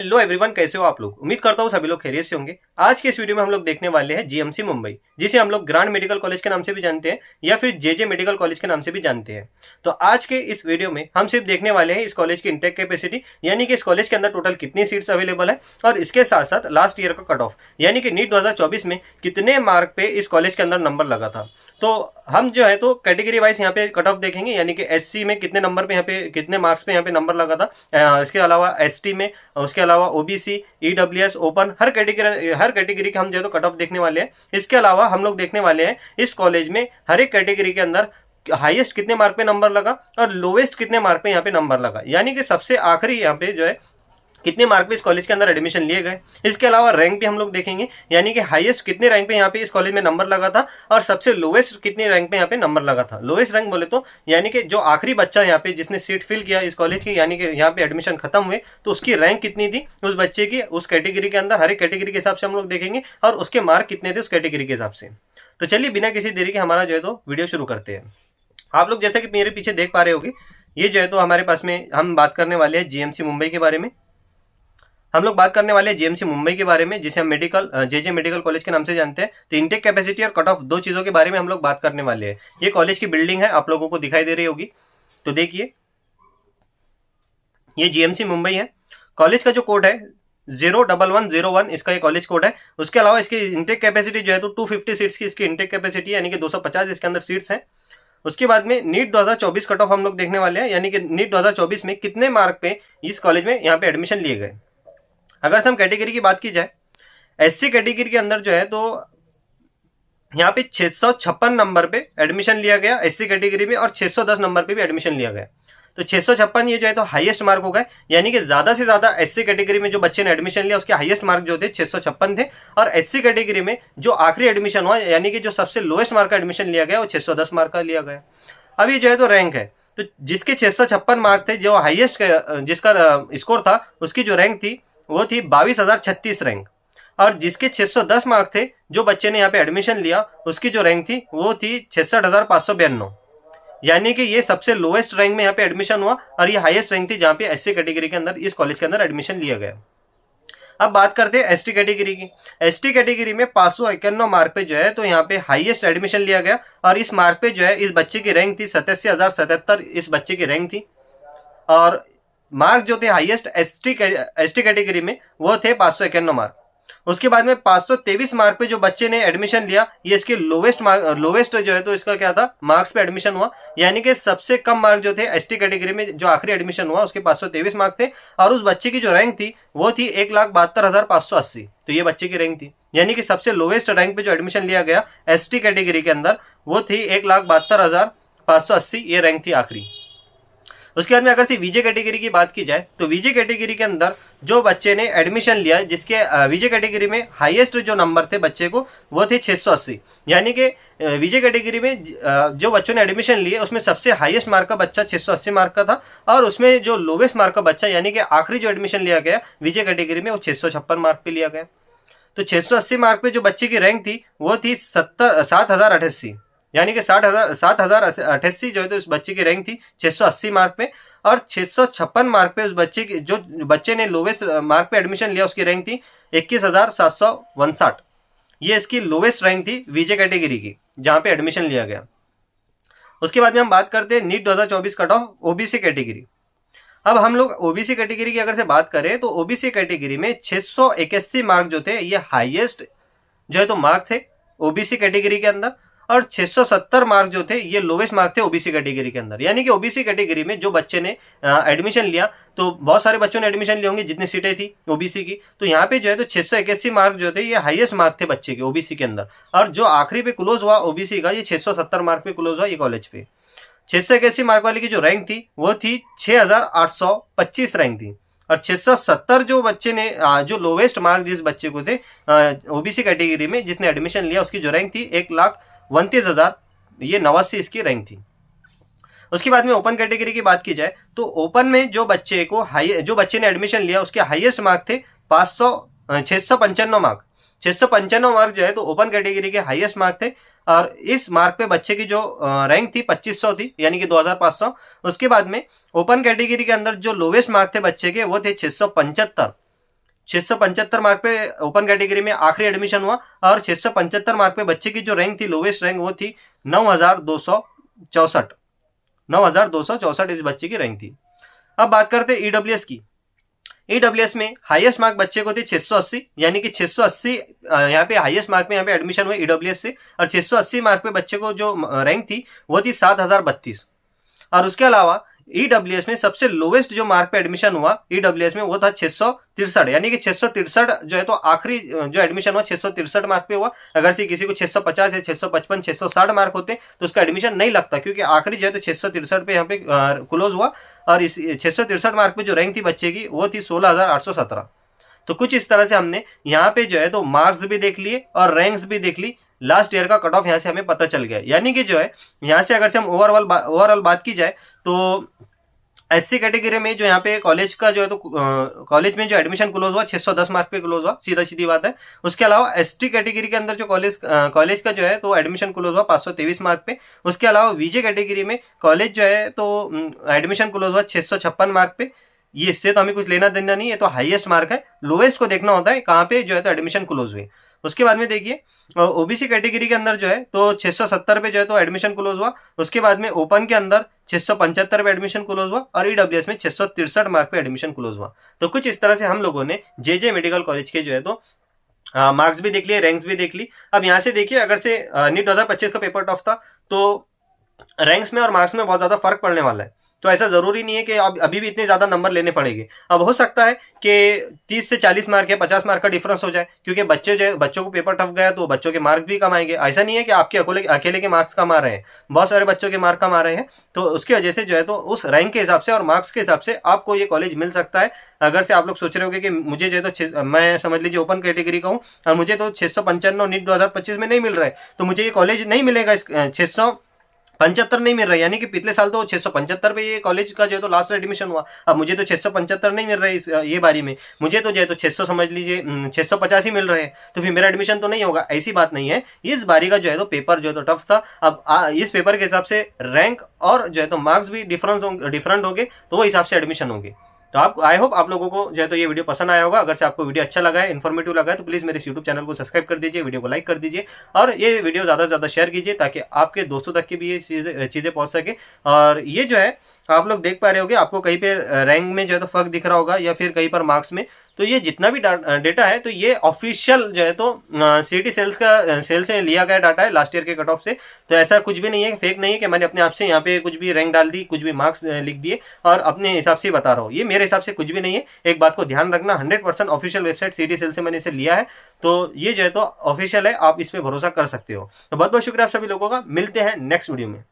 Hello everyone, कैसे हो आप लोग। उम्मीद करता हूँ सभी लोग खैरियत से होंगे। आज के इस वीडियो में हम लोग देखने वाले हैं जीएमसी मुंबई, जिसे हम लोग ग्रांड मेडिकल कॉलेज के नाम से भी जानते हैं या फिर जेजे मेडिकल कॉलेज के नाम से भी जानते हैं। तो आज के इस वीडियो में हम सिर्फ देखने वाले हैं इस कॉलेज की इंटेक कैपेसिटी, यानी कि इस कॉलेज के अंदर टोटल कितनी सीट्स अवेलेबल है और इसके साथ साथ लास्ट ईयर का कट ऑफ, यानी कि नीट 2024 में कितने मार्क पे इस कॉलेज के अंदर नंबर लगा था। तो हम जो है तो कैटेगरी वाइज यहाँ पे कट ऑफ देखेंगे, यानी कि एससी में कितने नंबर पे यहाँ पे कितने मार्क्स पे यहाँ पे नंबर लगा था, इसके अलावा एसटी में, उसके अलावा ओबीसी, ईडब्ल्यूएस, ओपन, हर कैटेगरी का हम जो है तो कट ऑफ देखने वाले हैं। इसके अलावा हम लोग देखने वाले हैं इस कॉलेज में हर एक कैटेगरी के अंदर हाईएस्ट कितने मार्क पे नंबर लगा और लोवेस्ट कितने मार्क पे यहाँ पे नंबर लगा, यानी कि सबसे आखिरी यहाँ पे जो है कितने मार्क पे इस कॉलेज के अंदर एडमिशन लिए गए। इसके अलावा रैंक भी हम लोग देखेंगे, यानी कि हाईएस्ट कितने रैंक पे यहाँ पे इस कॉलेज में नंबर लगा था और सबसे लोवेस्ट कितने रैंक पे यहाँ पे नंबर लगा था। लोवेस्ट रैंक बोले तो यानी कि जो आखिरी बच्चा यहाँ पे जिसने सीट फिल किया इस कॉलेज की, यानी कि यहाँ पे एडमिशन खत्म हुए, तो उसकी रैंक कितनी थी उस बच्चे की उस कैटेगरी के अंदर। हर एक कैटेगरी के हिसाब से हम लोग देखेंगे और उसके मार्क कितने थे उस कैटेगरी के हिसाब से। तो चलिए बिना किसी देरी के हमारा जो है तो वीडियो शुरू करते हैं। आप लोग जैसा कि मेरे पीछे देख पा रहे होंगे, ये जो है तो हमारे पास में हम बात करने वाले हैं जीएमसी मुंबई के बारे में। हम लोग बात करने वाले हैं जीएमसी मुंबई के बारे में, जिसे हम जेजे मेडिकल कॉलेज के नाम से जानते हैं। तो इंटेक कैपेसिटी और कट ऑफ, दो चीज़ों के बारे में हम लोग बात करने वाले हैं। ये कॉलेज की बिल्डिंग है, आप लोगों को दिखाई दे रही होगी। तो देखिए, ये जीएमसी मुंबई है। कॉलेज का जो कोड है 01101, इसका ये कॉलेज कोड है। उसके अलावा इसकी इंटेक कैपेसिटी जो है तो 250 सीट्स की इसकी इंटेक कैपेसिटी, यानी कि 250 इसके अंदर सीट्स हैं। उसके बाद में नीट 2024 कट ऑफ हम लोग देखने वाले हैं, यानी कि नीट 2024 में कितने मार्क पे इस कॉलेज में यहाँ पे एडमिशन लिए गए। अगर हम कैटेगरी की बात की जाए, एससी कैटेगरी के अंदर जो है तो यहाँ पे 656 नंबर पे एडमिशन लिया गया एससी कैटेगरी में, और 610 नंबर पे भी एडमिशन लिया गया। तो 656 ये जो है तो हाईएस्ट मार्क हो गए, यानी कि ज्यादा से ज्यादा एससी कैटेगरी में जो बच्चे ने एडमिशन लिया उसके हाईएस्ट मार्क जो थे 656 थे, और एससी कैटेगरी में जो आखिरी एडमिशन हुआ, यानी कि जो सबसे लोएस्ट मार्क का एडमिशन लिया गया वो 610 मार्क का लिया गया। अब ये जो है तो रैंक है, तो जिसके 656 मार्क थे, जो हाईएस्ट जिसका स्कोर था, उसकी जो रैंक थी वो थी 22,036 रैंक, और जिसके 610 मार्क थे, जो बच्चे ने यहाँ पे एडमिशन लिया, उसकी जो रैंक थी वो थी 66,592, यानी कि ये सबसे लोएस्ट रैंक में यहाँ पे एडमिशन हुआ और ये हाईएस्ट रैंक थी जहाँ पे एससी कैटेगरी के अंदर इस कॉलेज के अंदर एडमिशन लिया गया। अब बात करते हैं एसटी कैटेगरी की। एसटी कैटेगरी में 591 मार्क पे जो है तो यहाँ पे हाईएस्ट एडमिशन लिया गया, और इस मार्क पे जो है इस बच्चे की रैंक थी 87,077, इस बच्चे की रैंक थी। और मार्क जो थे हाईएस्ट एसटी कैटेगरी में वो थे 591 मार्क। उसके बाद में 523 मार्क पे जो बच्चे ने एडमिशन लिया, ये इसके लोवेस्ट जो है तो इसका क्या था, मार्क्स पे एडमिशन हुआ, यानी कि सबसे कम मार्क जो थे एसटी कैटेगरी में जो आखिरी एडमिशन हुआ उसके 523 मार्क थे, और उस बच्चे की जो रैंक थी वो थी 1,72,580। तो ये बच्चे की रैंक थी, यानी कि सबसे लोवेस्ट रैंक पे जो एडमिशन लिया गया एसटी कैटेगरी के अंदर वो थी 1,72,580, ये रैंक थी आखिरी। उसके बाद में अगर से वीजे कैटेगरी की बात की जाए, तो वीजे कैटेगरी के अंदर जो बच्चे ने एडमिशन लिया, जिसके वीजे कैटेगरी में हाईएस्ट जो नंबर थे बच्चे को वो थे 680, यानी कि वीजे कैटेगरी में जो बच्चों ने एडमिशन लिए उसमें सबसे हाईएस्ट मार्क का बच्चा 680 मार्क का था, और उसमें जो लोवेस्ट मार्क का बच्चा, यानी कि आखिरी जो एडमिशन लिया गया वीजे कैटेगरी में, वो 656 मार्क पे लिया गया। तो 680 मार्क पे जो बच्चे की रैंक थी वो थी 7,088, यानी कि 7,088 जो है तो उस बच्चे की रैंक थी 680 मार्क पे, और 656 मार्क पे उस बच्चे की जो बच्चे ने लोवेस्ट मार्क पे एडमिशन लिया उसकी रैंक थी 21,759। ये इसकी लोवेस्ट रैंक थी वीजे कैटेगरी की जहां पे एडमिशन लिया गया। उसके बाद में हम बात करते हैं NEET 2024 cut off OBC category. अब हम लोग ओबीसी कैटेगरी की अगर से बात करें तो ओबीसी कैटेगरी में 681 मार्क जो थे ये हाईएस्ट जो है तो मार्क थे ओबीसी कैटेगरी के अंदर, और 670 मार्क जो थे ये लोवेस्ट मार्क थे ओबीसी कैटेगरी के अंदर। यानी कि ओबीसी कैटेगरी में जो बच्चे ने एडमिशन लिया, तो बहुत सारे बच्चों ने एडमिशन लिए होंगे जितनी सीटें थी ओबीसी की, तो यहाँ पे जो है तो 681 मार्क जो थे ये हाईएस्ट मार्क थे बच्चे के ओबीसी के अंदर, और जो आखिरी पे क्लोज हुआ ओबीसी का ये 670 मार्क पे क्लोज हुआ ये कॉलेज पे। 681 मार्क वाले की जो रैंक थी वो थी 6,825 रैंक थी, और 670 जो बच्चे ने जो लोवेस्ट मार्क जिस बच्चे को थे ओबीसी कैटेगरी में जिसने एडमिशन लिया उसकी जो रैंक थी 1,29,000, ये 89 इसकी रैंक थी। उसके बाद में ओपन कैटेगरी की बात की जाए तो ओपन में जो बच्चे ने एडमिशन लिया उसके हाईएस्ट मार्क थे 695 मार्क। 695 मार्क जो है तो ओपन कैटेगरी के हाईएस्ट मार्क थे, और इस मार्क पे बच्चे की जो रैंक थी 2500 थी, यानी कि 2500। उसके बाद में ओपन कैटेगरी के अंदर जो लोवेस्ट मार्क थे बच्चे के वो थे 675, 675 मार्क पे ओपन कैटेगरी में आखिरी एडमिशन हुआ और 675 मार्क पे बच्चे की जो रैंक थी, लोवेस्ट रैंक, वो थी 9264। 9264 इस बच्चे की रैंक थी। अब बात करते हैं ईडब्ल्यूएस की। ईडब्ल्यूएस में हाईएस्ट मार्क बच्चे को थे 680, यानी कि 680 यहाँ पे हाईएस्ट मार्क में यहाँ पे एडमिशन हुआ ईडब्ल्यूएस से, और 680 मार्क पे बच्चे को जो रैंक थी वो थी 7032। और उसके अलावा ईडब्ल्यूएस में सबसे लोवेस्ट जो मार्क पे एडमिशन हुआ ईडब्ल्यूएस में वो था 663, यानी कि 663 जो है तो आखिरी जो एडमिशन हुआ 663 मार्क पे हुआ। अगर से किसी को 650 या 655 660 मार्क होते तो उसका एडमिशन नहीं लगता, क्योंकि आखिरी जो है तो 663 पे यहाँ पे क्लोज हुआ, और इस 663 मार्क पे जो रैंक थी बच्चे की वो थी 16817। तो कुछ इस तरह से हमने यहाँ पे जो है तो मार्क्स भी देख लिए और रैंक्स भी देख ली, लास्ट ईयर का कट ऑफ यहाँ से हमें पता चल गया। यानी कि जो है यहाँ से अगर से हम ओवरऑल बात की जाए तो एससी कैटेगरी में जो यहाँ पे कॉलेज का जो है तो कॉलेज में जो एडमिशन क्लोज हुआ 610 मार्क पे क्लोज हुआ, सीधा सीधी बात है। उसके अलावा एसटी कैटेगरी के अंदर जो कॉलेज का जो है तो एडमिशन क्लोज हुआ 523 मार्क पे। उसके अलावा वीजे कैटेगरी में कॉलेज जो है तो एडमिशन क्लोज हुआ 656 मार्क पे। ये इससे तो हमें कुछ लेना देना नहीं, ये तो हाईएस्ट मार्क है, लोवेस्ट को देखना होता है कहाँ पे जो है तो एडमिशन क्लोज हुई। उसके बाद में देखिए ओबीसी कैटेगरी के अंदर जो है तो 670 पे जो है तो एडमिशन क्लोज हुआ। उसके बाद में ओपन के अंदर 675 पे एडमिशन क्लोज हुआ और ईडब्ल्यूएस में 663 मार्क पे एडमिशन क्लोज हुआ। तो कुछ इस तरह से हम लोगों ने जे मेडिकल कॉलेज के जो है तो मार्क्स भी देख लिए, रैंक्स भी देख ली। अब यहाँ से देखिए, अगर से नीट 2025 का पेपर टफ था तो रैंक्स में और मार्क्स में बहुत ज्यादा फर्क पड़ने वाला है। तो ऐसा जरूरी नहीं है कि अब अभी भी इतने ज्यादा नंबर लेने पड़ेंगे। अब हो सकता है कि 30 से 40 मार्क या 50 मार्क का डिफरेंस हो जाए, क्योंकि बच्चों को पेपर टफ गया तो बच्चों के मार्क्स भी कम आएंगे। ऐसा नहीं है कि आपके अकेले के मार्क्स कम आ रहे हैं, बहुत सारे बच्चों के मार्क कम आ रहे हैं। तो उसकी वजह से जो है तो उस रैंक के हिसाब से और मार्क्स के हिसाब से आपको ये कॉलेज मिल सकता है। अगर से आप लोग सोच रहे होगे कि मुझे जो है तो मैं समझ लीजिए ओपन कैटेगरी का हूँ और मुझे तो 695 नीट 2025 में नहीं मिल रहा है, तो मुझे ये कॉलेज नहीं मिलेगा, 675 नहीं मिल रहा है। यानी कि पिछले साल तो 675 पे ये कॉलेज का जो है तो लास्ट एडमिशन हुआ, अब मुझे तो 675 नहीं मिल रहा है ये बारी में, मुझे तो जो है तो 600 समझ लीजिए 650 ही मिल रहे हैं, तो फिर मेरा एडमिशन तो नहीं होगा। ऐसी बात नहीं है, इस बारी का जो है तो पेपर जो है तो टफ था। अब इस पेपर के हिसाब से रैंक और जो है तो मार्क्स भी डिफरेंट होंगे, तो वो हिसाब से एडमिशन होंगे। तो आप आई होप आप लोगों को जो है तो ये वीडियो पसंद आया होगा। अगर से आपको वीडियो अच्छा लगा है, इन्फॉर्मेटिव लगा है, तो प्लीज मेरे यूट्यूब चैनल को सब्सक्राइब कर दीजिए, वीडियो को लाइक कर दीजिए और ये वीडियो ज्यादा से ज्यादा शेयर कीजिए ताकि आपके दोस्तों तक की भी ये चीजें पहुंच सके। और ये जो है आप लोग देख पा रहे होगे, आपको कहीं पे रैंक में जो है तो फर्क दिख रहा होगा या फिर कहीं पर मार्क्स में, तो ये जितना भी डेटा है तो ये ऑफिशियल जो है तो सीटी सेल से लिया गया डाटा है लास्ट ईयर के कट ऑफ से। तो ऐसा कुछ भी नहीं है, फेक नहीं है कि मैंने अपने आप से यहाँ पे कुछ भी रैंक डाल दी, कुछ भी मार्क्स लिख दिए और अपने हिसाब से बता रहा हूँ। ये मेरे हिसाब से कुछ भी नहीं है, एक बात को ध्यान रखना, 100% ऑफिशियल वेबसाइट सीटी सेल से मैंने इसे लिया है, तो ये जो है तो ऑफिशियल है, आप इस पर भरोसा कर सकते हो। तो बहुत बहुत शुक्रिया आप सभी लोगों का, मिलते हैं नेक्स्ट वीडियो में।